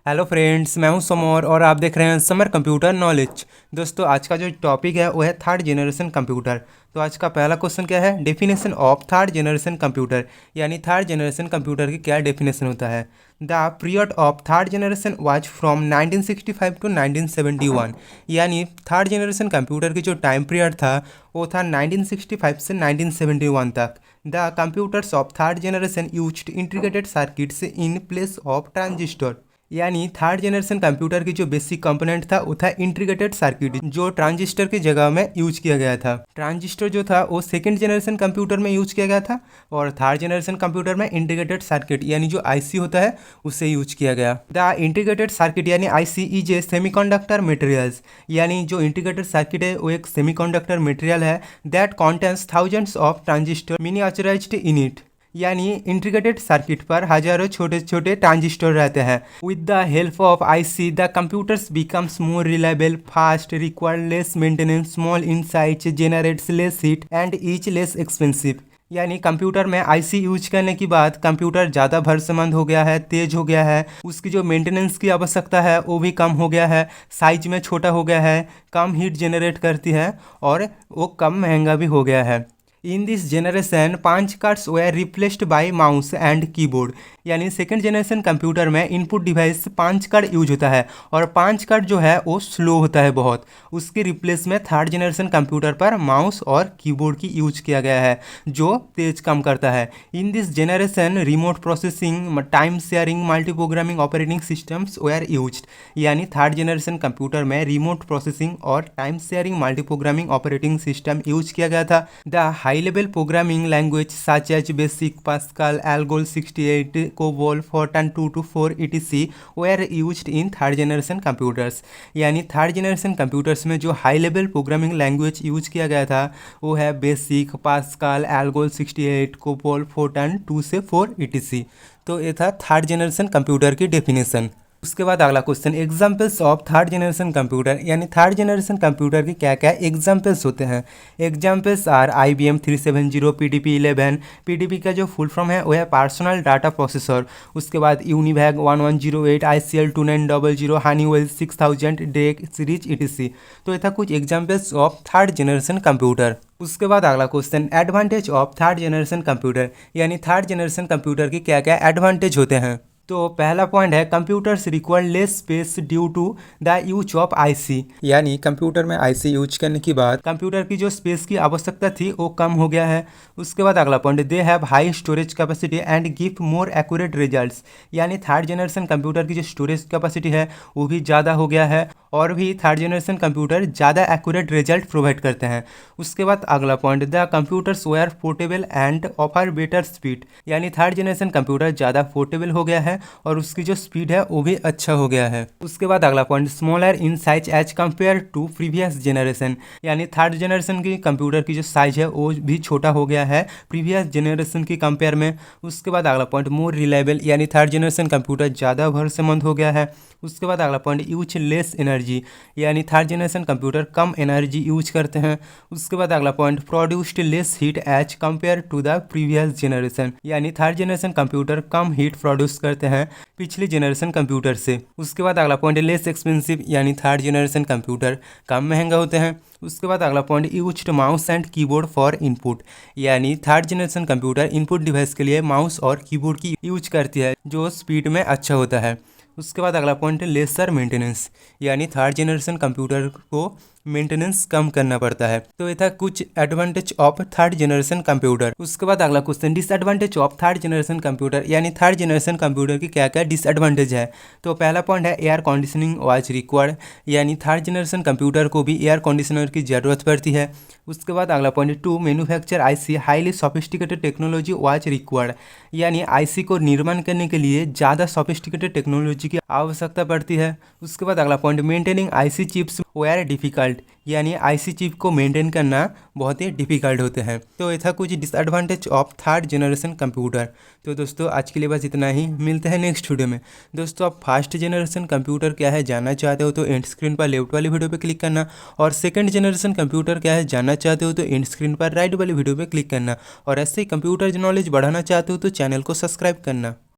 Hello friends, मैं हूं summer और आप देख रहे हैं समर कंप्यूटर नॉलेज। दोस्तों, आज का जो टॉपिक है वो है थर्ड जनरेशन कंप्यूटर। तो आज का पहला क्वेश्चन क्या है? Definition of third generation computer, यानी थर्ड जनरेशन कंप्यूटर की क्या डेफिनेशन होता है। The period of third generation was from 1965 to 1971, यानी थर्ड जनरेशन कंप्यूटर की जो टाइम पीरियड था वो था 1965 से 1971 तक। The computers of third generation used integrated circuits in place of transistor, यानी थर्ड जनरेशन कंप्यूटर की जो बेसिक कंपोनेंट था वो था इंटीग्रेटेड सर्किट, जो ट्रांजिस्टर की जगह में यूज किया गया था। ट्रांजिस्टर जो था वो सेकंड जनरेशन कंप्यूटर में यूज किया गया था और थर्ड जनरेशन कंप्यूटर में इंटीग्रेटेड सर्किट यानी जो आईसी होता है उससे यूज किया गया। द इंटीग्रेटेड सर्किट यानी IC is a semiconductor materials, यानी जो इंटीग्रेटेड सर्किट है वो एक सेमीकंडक्टर मटेरियल है that contains thousands of transistor miniaturised in it, यानी इंटीग्रेटेड सर्किट पर हजारों छोटे छोटे ट्रांजिस्टर रहते हैं। With the help of IC the computers becomes more reliable, fast, require less maintenance, small in size, generates less heat and is less expensive, यानी computer में IC use करने के बाद कंप्यूटर ज़्यादा भरोसेमंद हो गया है, तेज हो गया है, उसकी जो मेंटेनेंस की आवश्यकता है वो भी कम हो गया है, साइज में छोटा हो गया है, कम हीट जनरेट करती है और वो कम महंगा भी हो गया है। In this generation punch cards were replaced by mouse and keyboard, यानी सेकेंड जनरेशन कंप्यूटर में input device punch card use होता है और पंच कार्ड जो है वो स्लो होता है बहुत। उसकी रिप्लेस में थर्ड जनरेशन कंप्यूटर पर माउस और कीबोर्ड की यूज किया गया है जो तेज कम करता है। In this generation remote processing, time sharing, multi programming operating systems were used, यानी थर्ड जनरेशन कंप्यूटर में रिमोट प्रोसेसिंग और time sharing multi programming operating system use किया गया था। The high level programming language such as BASIC, Pascal, ALGOL 68, COBOL, FORTRAN 224 etc were used in third generation computers, यानी third generation computers में जो high level programming language use किया गया था वो है BASIC, Pascal, ALGOL 68, COBOL, FORTRAN 2 से 4 etc। तो ये था थर्ड जनरेशन कंप्यूटर की डेफिनेशन। उसके बाद अगला question, examples of third generation computer, यानी थर्ड जनरेशन कंप्यूटर की क्या क्या एग्जाम्पल्स होते हैं। Examples are IBM 370, PDP 11। PDP का जो फुल फॉर्म है वो है पर्सनल डाटा प्रोसेसर। उसके बाद यूनिवैग 1108, ICL 2900, Honeywell 6000, deck series etc। तो ये था कुछ examples of third generation computer. उसके बाद अगला question, advantage of third generation computer, यानी थर्ड जनरेशन कंप्यूटर की क्या क्या एडवांटेज होते हैं। तो पहला पॉइंट है computers require less space due to the use of IC, यानी कंप्यूटर में आईसी यूज करने के बाद कंप्यूटर की जो स्पेस की आवश्यकता थी वो कम हो गया है। उसके बाद अगला point, they have high storage capacity and give more accurate results, यानी थर्ड जनरेशन कंप्यूटर की जो स्टोरेज कैपेसिटी है वो भी ज़्यादा हो गया है और भी थर्ड जनरेशन कंप्यूटर ज़्यादा एक्यूरेट रिजल्ट प्रोवाइड करते हैं। उसके बाद अगला point, the computers were portable and offer better speed, यानी थर्ड जनरेशन कंप्यूटर ज़्यादा पोर्टेबल हो गया है और उसकी जो स्पीड है वो भी अच्छा हो गया है। उसके बाद अगला point, smaller in size as compare to previous generation, यानी थर्ड जनरेशन की कंप्यूटर की जो साइज है वो भी छोटा हो गया है प्रीवियस जनरेशन की कंपेयर में। उसके बाद अगला पॉइंट, मोर रिलायबल, यानी थर्ड जनरेशन कंप्यूटर ज़्यादा भरोसेमंद हो गया है। उसके बाद अगला पॉइंट, यूज लेस एनर्जी, यानी थर्ड जनरेशन कंप्यूटर कम एनर्जी यूज करते हैं। उसके बाद अगला point, produced less heat as compare to the previous generation, यानी थर्ड जनरेशन कंप्यूटर कम हीट प्रोड्यूस करते हैं पिछले जनरेशन कंप्यूटर से। उसके बाद अगला पॉइंट, लेस एक्सपेंसिव, यानी थर्ड जनरेशन कंप्यूटर कम महंगा होते हैं। उसके बाद अगला point, used mouse and keyboard for input, यानी third generation computer input device के लिए माउस और कीबोर्ड की यूज करती है जो स्पीड में अच्छा होता है। उसके बाद अगला पॉइंट है लेसर मेंटेनेंस, यानी थर्ड जनरेशन कंप्यूटर को मेंटेनेंस कम करना पड़ता है। तो ये था कुछ advantage of third generation computer. उसके बाद अगला question, disadvantage of third generation computer, यानी थर्ड जनरेशन कंप्यूटर की क्या क्या डिसएडवांटेज है। तो पहला पॉइंट है एयर कंडीशनिंग वाज रिक्वायर्ड, यानी थर्ड जनरेशन कंप्यूटर को भी एयर कंडीशनर की ज़रूरत पड़ती है। उसके बाद अगला point, to manufacture IC highly sophisticated technology was required, यानी आईसी को निर्माण करने के लिए ज़्यादा सोफिस्टिकेटेड टेक्नोलॉजी की आवश्यकता पड़ती है। उसके बाद अगला point, maintaining IC chips were difficult, यानी आईसी चिप को मेंटेन करना बहुत ही डिफिकल्ट होते हैं। तो ये था कुछ disadvantage of third generation computer. तो दोस्तों आज के लिए बस इतना ही, मिलते हैं नेक्स्ट वीडियो में। दोस्तों आप फर्स्ट जनरेशन कंप्यूटर क्या है जानना चाहते हो तो एंड स्क्रीन पर लेफ्ट वाली वीडियो पे क्लिक करना, और सेकंड जनरेशन कंप्यूटर क्या है जानना चाहते हो तो एंड स्क्रीन पर राइट वाली वीडियो पे क्लिक करना, और ऐसे ही कंप्यूटर नॉलेज बढ़ाना चाहते हो तो चैनल को सब्सक्राइब करना।